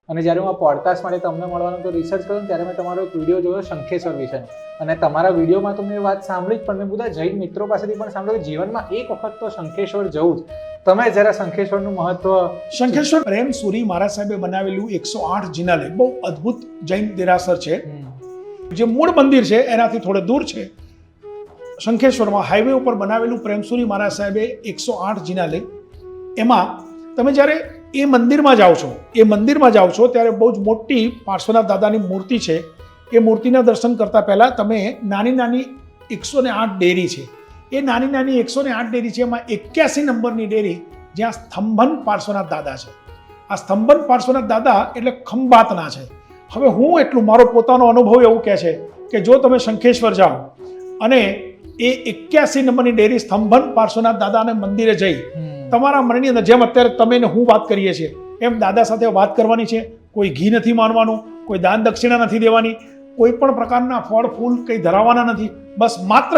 અને જ્યારે હું આ પોડકાસ્ટ માટે તમને મળવાનું તો રિસર્ચ કર્યું ત્યારે મેં તમારો એક વિડીયો જોયો શંખેશ્વર વિશેનો, અને તમારા વિડીયોમાં તો મેં વાત સાંભળી જ, પણ મેં બધા જૈન મિત્રો પાસેથી પણ સાંભળ્યું કે જીવનમાં એક વખત તો શંખેશ્વર જવું જ. તમે જરા શંખેશ્વરનું મહત્વ. શંખેશ્વર પ્રેમસુરી મહારાજ સાહેબે બનાવેલું 108 જિનાલય બહુ અદ્ભુત જૈન દેરાસર છે. જે મૂળ મંદિર છે એનાથી થોડે દૂર છે. શંખેશ્વરમાં હાઈવે ઉપર બનાવેલું પ્રેમસુરી મહારાજ સાહેબે 108 જિનાલય, એમાં તમે જ્યારે એ મંદિરમાં જાઓ છો ત્યારે બહુ જ મોટી પાર્શ્વનાથ દાદાની મૂર્તિ છે. એ મૂર્તિના દર્શન કરતા પહેલા તમે નાની 108 ડેરી છે, એ નાની 108 ડેરી છે, એમાં 81 નંબરની ડેરી જ્યાં સ્તંભન પાર્શ્વનાથ દાદા છે. આ સ્તંભન પાર્શ્વનાથ દાદા એટલે ખંભાતના છે. હવે હું એટલું, મારો પોતાનો અનુભવ એવું કહે છે કે જો તમે શંખેશ્વર જાઓ અને એ 81 નંબરની ડેરી સ્તંભન પાર્શ્વનાથ દાદાને મંદિરે જઈ તમારા મનની અંદર, જેમ અત્યારે તમે ને હું વાત કરીએ છીએ એમ દાદા સાથે વાત કરવાની છે. કોઈ ઘી નથી માનવાનું, કોઈ દાન દક્ષિણા નથી દેવાની, કોઈ પણ પ્રકારના ફળ ફૂલ કંઈ ધરાવવાના નથી. બસ માત્ર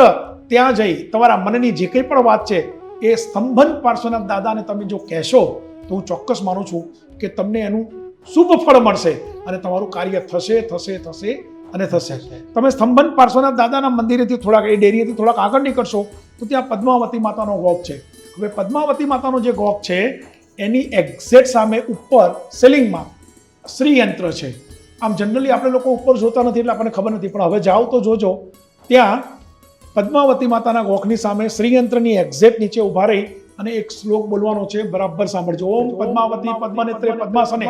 ત્યાં જઈ તમારા મનની જે કંઈ પણ વાત છે એ સ્તંભન પાર્શ્વનાથ દાદાને તમે જો કહેશો તો હું ચોક્કસ માનું છું કે તમને એનું શુભ ફળ મળશે અને તમારું કાર્ય થશે. તમે સ્તંભન પાર્શ્વનાથ દાદાના મંદિરેથી થોડાક, એ ડેરીએથી થોડાક આગળ નીકળશો તો ત્યાં પદ્માવતી માતાનો ગોપ છે. હવે પદ્માવતી માતાનો જે ગોપ છે એની એક્ઝેક્ટ સામે ઉપર સેલિંગમાં શ્રીયંત્ર છે. આમ જનરલી આપણે લોકો ઉપર જોતા નથી એટલે આપણને ખબર નથી, પણ હવે જાઓ તો જોજો, ત્યાં પદ્માવતી માતાના ગોખની સામે શ્રીયંત્રની એક્ઝેક્ટ નીચે ઊભા રહી અને એક શ્લોક બોલવાનો છે, બરાબર સાંભળજો. ઓમ પદ્માવતી પદ્મનેત્રે પદ્માસને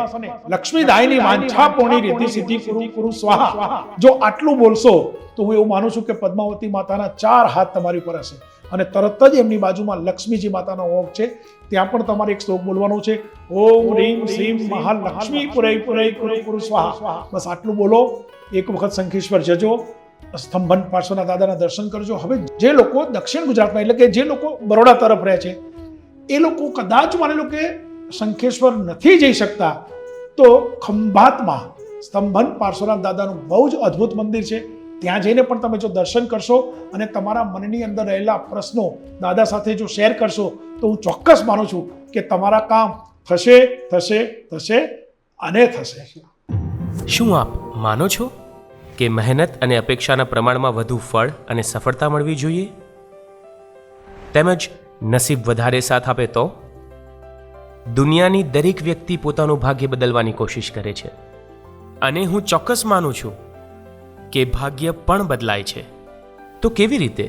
લક્ષ્મીદાયની વાંછા પૂર્ણી રીતિ સિદ્ધિ કુરુ સ્વાહા. જો આટલું બોલશો તો હું એવું માનું છું કે પદ્માવતી માતાના 4 હાથ તમારી ઉપર હશે અને તરત જ એમની બાજુમાં લક્ષ્મીજી માતાનો ઓમ છે, ત્યાં પણ તમારે એક શ્લોક બોલવાનો છે. ઓમ રીમ શ્રીમ મહાલક્ષ્મી પુરૈ કુરુ સ્વાહા. બસ આટલું બોલો. એક વખત શંખેશ્વર જજો, સ્તંભન પાર્શ્વનાથ દાદાના દર્શન કરજો. હવે જે લોકો દક્ષિણ ગુજરાતમાં, એટલે કે જે લોકો બરોડા તરફ રહે છે, એ લોકો કદાચ માની લો કે શંખેશ્વર નથી જઈ શકતા તો ખંભાતમાં સ્તંભન પાર્શ્વનાથ દાદાનું બહુ જ અદ્ભુત મંદિર છે. ત્યાં જઈને પણ તમે જો દર્શન કરશો અને તમારા મનની અંદર રહેલા પ્રશ્નો દાદા સાથે જો શેર કરશો તો હું ચોક્કસ માનું છું કે તમારા કામ થશે. શું આપ માનો છો કે મહેનત અને અપેક્ષાના પ્રમાણમાં વધુ ફળ અને સફળતા મળવી જોઈએ, તેમજ નસીબ વધારે સાથ આપે તો? દુનિયાની દરેક વ્યક્તિ પોતાનું ભાગ્ય બદલવાની કોશિશ કરે છે અને હું ચોક્કસ માનું છું કે ભાગ્ય પણ બદલાય છે. તો કેવી રીતે?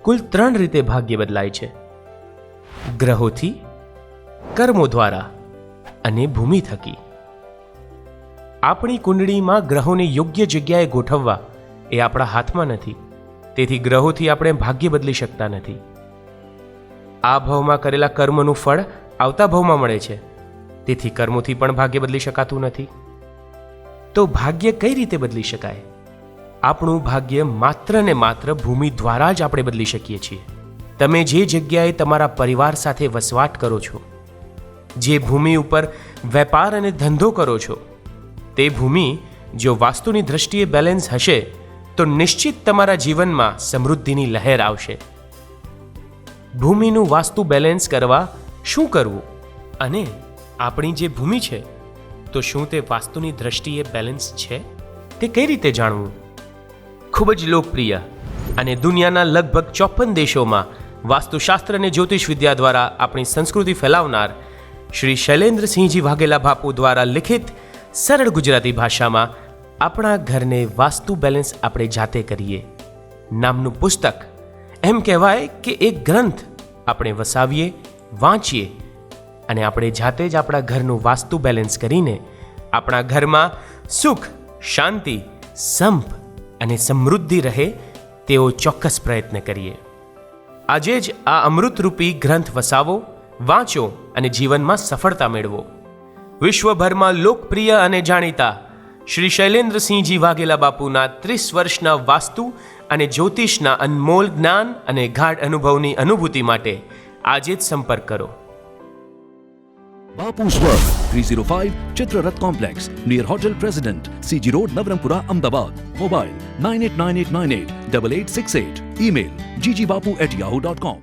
કુલ 3 રીતે ભાગ્ય બદલાય છે: ગ્રહોથી, કર્મો દ્વારા અને ભૂમિ થકી. આપણી કુંડળીમાં ગ્રહોને યોગ્ય જગ્યાએ ગોઠવવા એ આપણા હાથમાં નથી, તેથી ગ્રહોથી આપણે ભાગ્ય બદલી શકતા નથી. આ ભાવમાં કરેલા કર્મનું ફળ આવતા ભાવમાં મળે છે, તેથી કર્મોથી પણ ભાગ્ય બદલી શકાતું નથી. તો ભાગ્ય કઈ રીતે બદલી શકાય? આપણું ભાગ્ય માત્ર ને માત્ર ભૂમિ દ્વારા જ આપણે બદલી શકીએ છીએ. તમે જે જગ્યાએ તમારા પરિવાર સાથે વસવાટ કરો છો, જે ભૂમિ ઉપર વેપાર અને ધંધો કરો છો, તે ભૂમિ જો વાસ્તુની દ્રષ્ટિએ બેલેન્સ હશે તો નિશ્ચિત તમારા જીવનમાં સમૃદ્ધિની લહેર આવશે. ભૂમિનું વાસ્તુ બેલેન્સ કરવા શું કરવું, અને આપણી જે ભૂમિ છે તો શું તે વાસ્તુની દ્રષ્ટિએ બેલેન્સ છે, તે કઈ રીતે જાણવું? ખૂબ જ લોકપ્રિય અને દુનિયાના લગભગ 54 દેશોમાં વાસ્તુશાસ્ત્ર અને જ્યોતિષ વિદ્યા દ્વારા આપણી સંસ્કૃતિ ફેલાવનાર શ્રી શૈલેન્દ્રસિંહજી વાઘેલા બાપુ દ્વારા લિખિત સરળ ગુજરાતી ભાષામાં આપણા ઘરને વાસ્તુ બેલેન્સ આપણે જાતે કરીએ નામનું પુસ્તક, એમ કહેવાય કે એક ગ્રંથ આપણે વસાવીએ, વાંચીએ અને આપણે જાતે જ આપણા ઘરનું વાસ્તુ બેલેન્સ કરીને આપણા ઘરમાં સુખ, શાંતિ, સંપ અને સમૃદ્ધિ રહે તેવો ચોક્કસ પ્રયત્ન કરીએ. આજે જ આ અમૃતરૂપી ગ્રંથ વસાવો, વાંચો અને જીવનમાં સફળતા મેળવો. વિશ્વભરમાં લોકપ્રિય અને જાણીતા શ્રી શૈલેન્દ્રસિંહજી વાઘેલા બાપુના 30 વર્ષના વાસ્તુ અને જ્યોતિષના અનમોલ જ્ઞાન અને ગાઢ અનુભવની અનુભૂતિ માટે આજે જ સંપર્ક કરો. Bapu's World, 305 Chitrarath Complex, near Hotel President, CG Road, Navarampura, Ahmedabad. Mobile 989898 8868. Email ggbapu@yahoo.com.